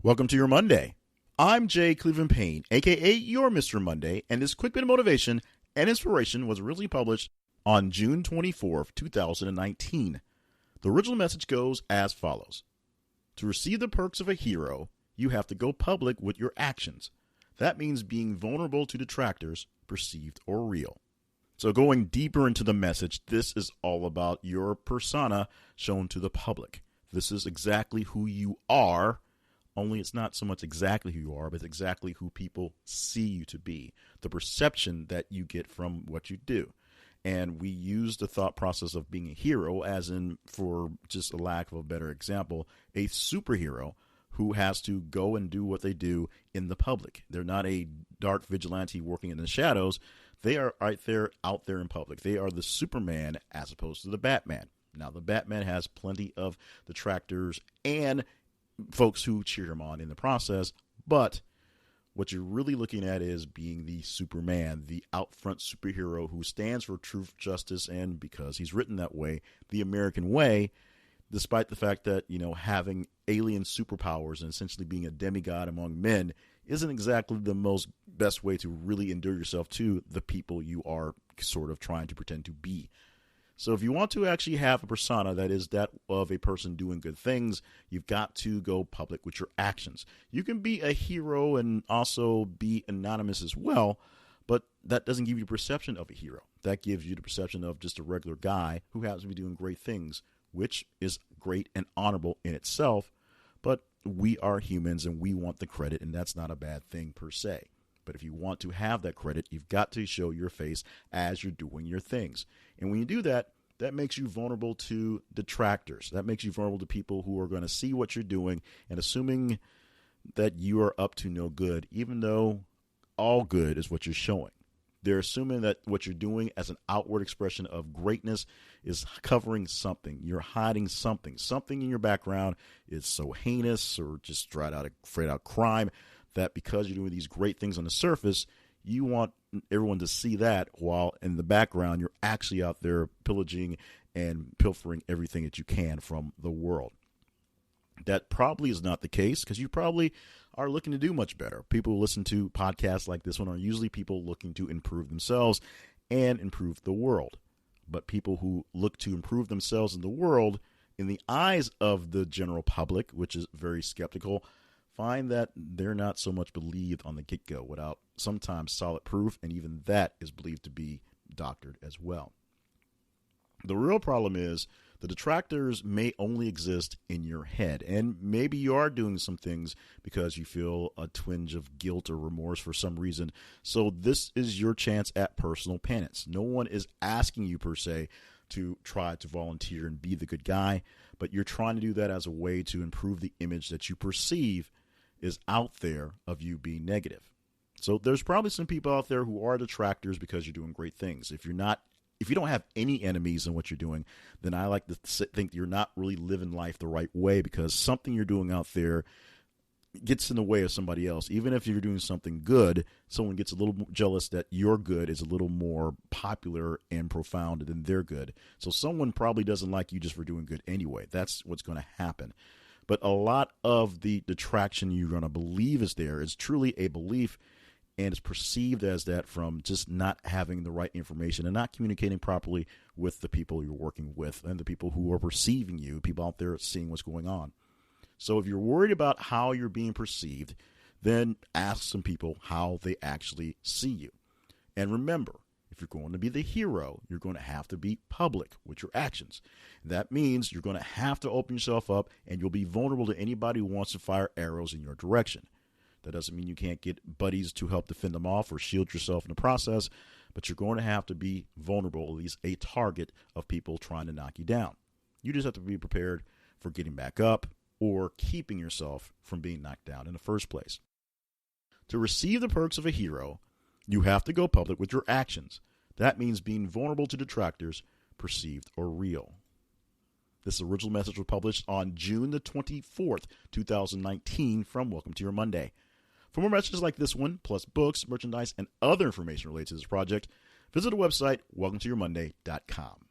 Welcome to your Monday. I'm Jay Cleveland Payne, aka your Mr. Monday, and this quick bit of motivation and inspiration was originally published on June 24th, 2019. The original message goes as follows. To receive the perks of a hero, you have to go public with your actions. That means being vulnerable to detractors, perceived or real. So going deeper into the message, this is all about your persona shown to the public. This is exactly who you are, only it's not so much exactly who you are, but it's exactly who people see you to be, the perception that you get from what you do. And we use the thought process of being a hero as in, for just a lack of a better example, a superhero who has to go and do what they do in the public. They're not a dark vigilante working in the shadows. They are out there in public. They are the Superman as opposed to the Batman. Now, the Batman has plenty of detractors and folks who cheer him on in the process, but what you're really looking at is being the Superman, the out front superhero who stands for truth, justice, and because he's written that way, the American way, despite the fact that, having alien superpowers and essentially being a demigod among men isn't exactly the best way to really endear yourself to the people you are sort of trying to pretend to be. So if you want to actually have a persona that is that of a person doing good things, you've got to go public with your actions. You can be a hero and also be anonymous as well, but that doesn't give you the perception of a hero. That gives you the perception of just a regular guy who happens to be doing great things, which is great and honorable in itself, but we are humans and we want the credit, and that's not a bad thing per se. But if you want to have that credit, you've got to show your face as you're doing your things. And when you do that, that makes you vulnerable to detractors. That makes you vulnerable to people who are going to see what you're doing and assuming that you are up to no good, even though all good is what you're showing. They're assuming that what you're doing as an outward expression of greatness is covering something. You're hiding something. Something in your background is so heinous or just straight out crime that because you're doing these great things on the surface, you want everyone to see that, while in the background, you're actually out there pillaging and pilfering everything that you can from the world. That probably is not the case because you probably are looking to do much better. People who listen to podcasts like this one are usually people looking to improve themselves and improve the world. But people who look to improve themselves in the world, in the eyes of the general public, which is very skeptical, find that they're not so much believed on the get-go without sometimes solid proof, and even that is believed to be doctored as well. The real problem is the detractors may only exist in your head, and maybe you are doing some things because you feel a twinge of guilt or remorse for some reason. So this is your chance at personal penance. No one is asking you per se to try to volunteer and be the good guy, but you're trying to do that as a way to improve the image that you perceive is out there of you being negative. So there's probably some people out there who are detractors because you're doing great things. If you don't have any enemies in what you're doing, then I like to think you're not really living life the right way, because something you're doing out there gets in the way of somebody else. Even if you're doing something good, someone gets a little jealous that your good is a little more popular and profound than their good. So someone probably doesn't like you just for doing good anyway. That's what's going to happen. But a lot of the detraction you're going to believe is there is truly a belief, and it's perceived as that from just not having the right information and not communicating properly with the people you're working with and the people who are perceiving you, people out there seeing what's going on. So if you're worried about how you're being perceived, then ask some people how they actually see you. And remember, if you're going to be the hero, you're going to have to be public with your actions. That means you're going to have to open yourself up, and you'll be vulnerable to anybody who wants to fire arrows in your direction. That doesn't mean you can't get buddies to help defend them off or shield yourself in the process, but you're going to have to be vulnerable, at least a target of people trying to knock you down. You just have to be prepared for getting back up or keeping yourself from being knocked down in the first place. To receive the perks of a hero, you have to go public with your actions. That means being vulnerable to detractors, perceived or real. This original message was published on June the 24th, 2019 from Welcome to Your Monday. For more messages like this one, plus books, merchandise, and other information related to this project, visit the website welcometoyourmonday.com.